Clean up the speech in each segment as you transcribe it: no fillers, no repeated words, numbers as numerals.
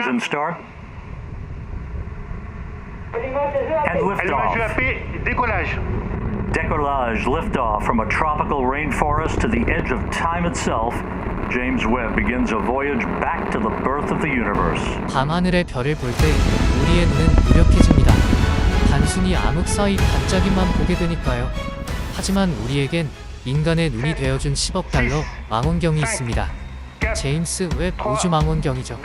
engine start. And Allumage de la liftoff. paix, décollage. Decollage, liftoff from a tropical rainforest to the edge of time itself. James Webb begins a voyage back to the birth of the universe. 밤하늘의 별을 볼 때 우리의 눈은 무력해집니다. 단순히 암흑 사이 반짝임만 보게 되니까요. 하지만 우리에겐 인간의 눈이 되어준 10억 달러 망원경이 있습니다. 제임스 웹 우주 망원경이죠.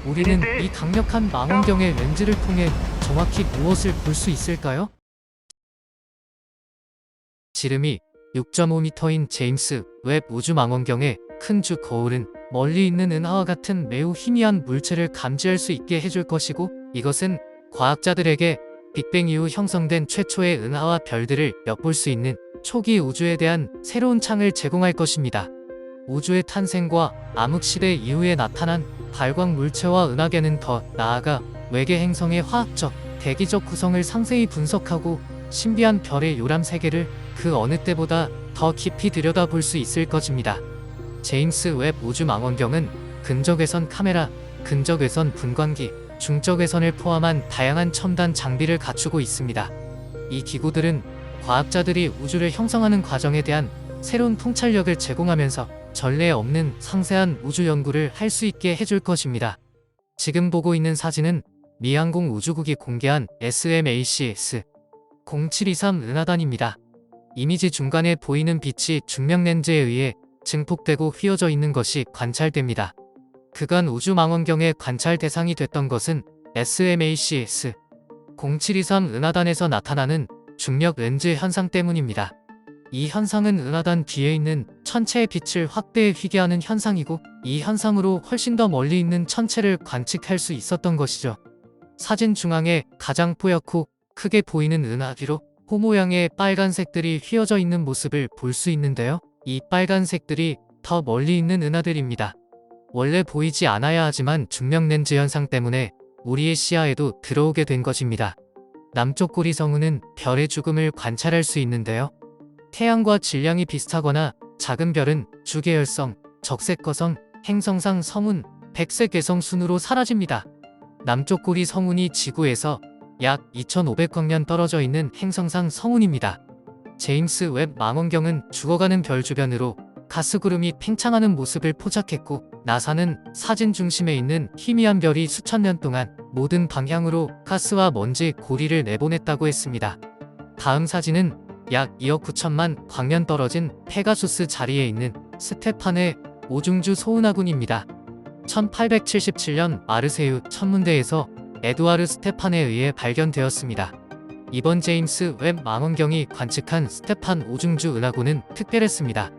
우리는 이 강력한 망원경의 렌즈를 통해 정확히 무엇을 볼 수 있을까요? 지름이 6.5m인 제임스 웹 우주 망원경의 큰 주 거울은 멀리 있는 은하와 같은 매우 희미한 물체를 감지할 수 있게 해줄 것이고, 이것은 과학자들에게 빅뱅 이후 형성된 최초의 은하와 별들을 엿볼 수 있는 초기 우주에 대한 새로운 창을 제공할 것입니다. 우주의 탄생과 암흑시대 이후에 나타난 발광 물체와 은하계는 더 나아가 외계 행성의 화학적, 대기적 구성을 상세히 분석하고 신비한 별의 요람 세계를 그 어느 때보다 더 깊이 들여다볼 수 있을 것입니다. 제임스 웹 우주 망원경은 근적외선 카메라, 근적외선 분광기, 중적외선을 포함한 다양한 첨단 장비를 갖추고 있습니다. 이 기구들은 과학자들이 우주를 형성하는 과정에 대한 새로운 통찰력을 제공하면서 전례 없는 상세한 우주 연구를 할 수 있게 해줄 것입니다. 지금 보고 있는 사진은 미항공 우주국이 공개한 SMACS-0723 은하단입니다. 이미지 중간에 보이는 빛이 중력 렌즈에 의해 증폭되고 휘어져 있는 것이 관찰됩니다. 그간 우주 망원경의 관찰 대상이 됐던 것은 SMACS-0723 은하단에서 나타나는 중력 렌즈 현상 때문입니다. 이 현상은 은하단 뒤에 있는 천체의 빛을 확대해 휘게 하는 현상이고, 이 현상으로 훨씬 더 멀리 있는 천체를 관측할 수 있었던 것이죠. 사진 중앙에 가장 뽀얗고 크게 보이는 은하 뒤로 호 모양의 빨간색들이 휘어져 있는 모습을 볼 수 있는데요. 이 빨간색들이 더 멀리 있는 은하들입니다. 원래 보이지 않아야 하지만 중력 렌즈 현상 때문에 우리의 시야에도 들어오게 된 것입니다. 남쪽 고리 성운은 별의 죽음을 관찰할 수 있는데요. 태양과 질량이 비슷하거나 작은 별은 주계열성, 적색거성, 행성상 성운, 백색외성 순으로 사라집니다. 남쪽 고리 성운이 지구에서 약 2500광년 떨어져 있는 행성상 성운입니다. 제임스 웹 망원경은 죽어가는 별 주변으로 가스구름이 팽창하는 모습을 포착했고, 나사는 사진 중심에 있는 희미한 별이 수천 년 동안 모든 방향으로 가스와 먼지, 고리를 내보냈다고 했습니다. 다음 사진은 약 2억 9천만 광년 떨어진 페가수스 자리에 있는 스테판의 오중주 소은하군입니다. 1877년 마르세유 천문대에서 에두아르 스테판에 의해 발견되었습니다. 이번 제임스 웹 망원경이 관측한 스테판 오중주 은하군은 특별했습니다.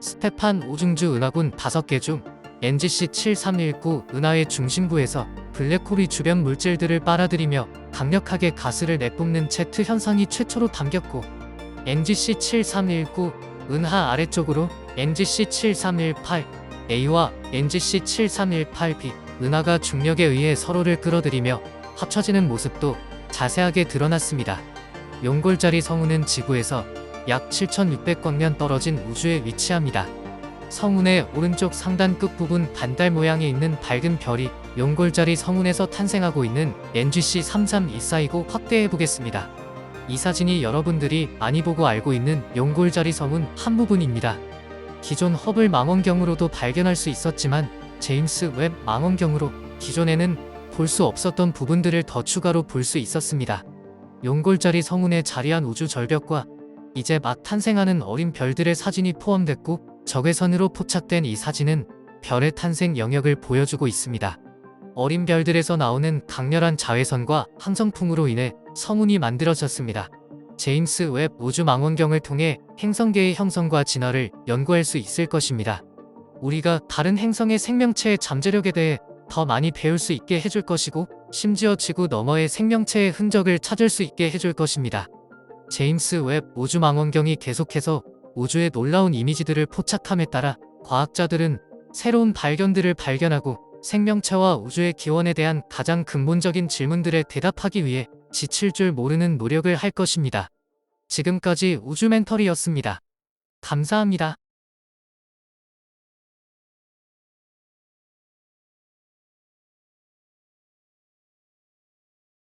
스테판 오중주 은하군 5개 중 NGC-7319 은하의 중심부에서 블랙홀이 주변 물질들을 빨아들이며 강력하게 가스를 내뿜는 제트 현상이 최초로 담겼고, NGC-7319 은하 아래쪽으로 NGC-7318A와 NGC-7318B 은하가 중력에 의해 서로를 끌어들이며 합쳐지는 모습도 자세하게 드러났습니다. 용골자리 성운은 지구에서 약 7600광년 떨어진 우주에 위치합니다. 성운의 오른쪽 상단 끝부분 반달 모양에 있는 밝은 별이 용골자리 성운에서 탄생하고 있는 NGC-3324이고, 확대해보겠습니다. 이 사진이 여러분들이 많이 보고 알고 있는 용골자리 성운 한 부분입니다. 기존 허블 망원경으로도 발견할 수 있었지만 제임스 웹 망원경으로 기존에는 볼 수 없었던 부분들을 더 추가로 볼 수 있었습니다. 용골자리 성운에 자리한 우주 절벽과 이제 막 탄생하는 어린 별들의 사진이 포함됐고, 적외선으로 포착된 이 사진은 별의 탄생 영역을 보여주고 있습니다. 어린 별들에서 나오는 강렬한 자외선과 항성풍으로 인해 성운이 만들어졌습니다. 제임스 웹 우주 망원경을 통해 행성계의 형성과 진화를 연구할 수 있을 것입니다. 우리가 다른 행성의 생명체의 잠재력에 대해 더 많이 배울 수 있게 해줄 것이고, 심지어 지구 너머의 생명체의 흔적을 찾을 수 있게 해줄 것입니다. 제임스 웹 우주 망원경이 계속해서 우주의 놀라운 이미지들을 포착함에 따라 과학자들은 새로운 발견들을 발견하고 생명체와 우주의 기원에 대한 가장 근본적인 질문들에 대답하기 위해 지칠 줄 모르는 노력을 할 것입니다. 지금까지 우주멘터리였습니다. 감사합니다.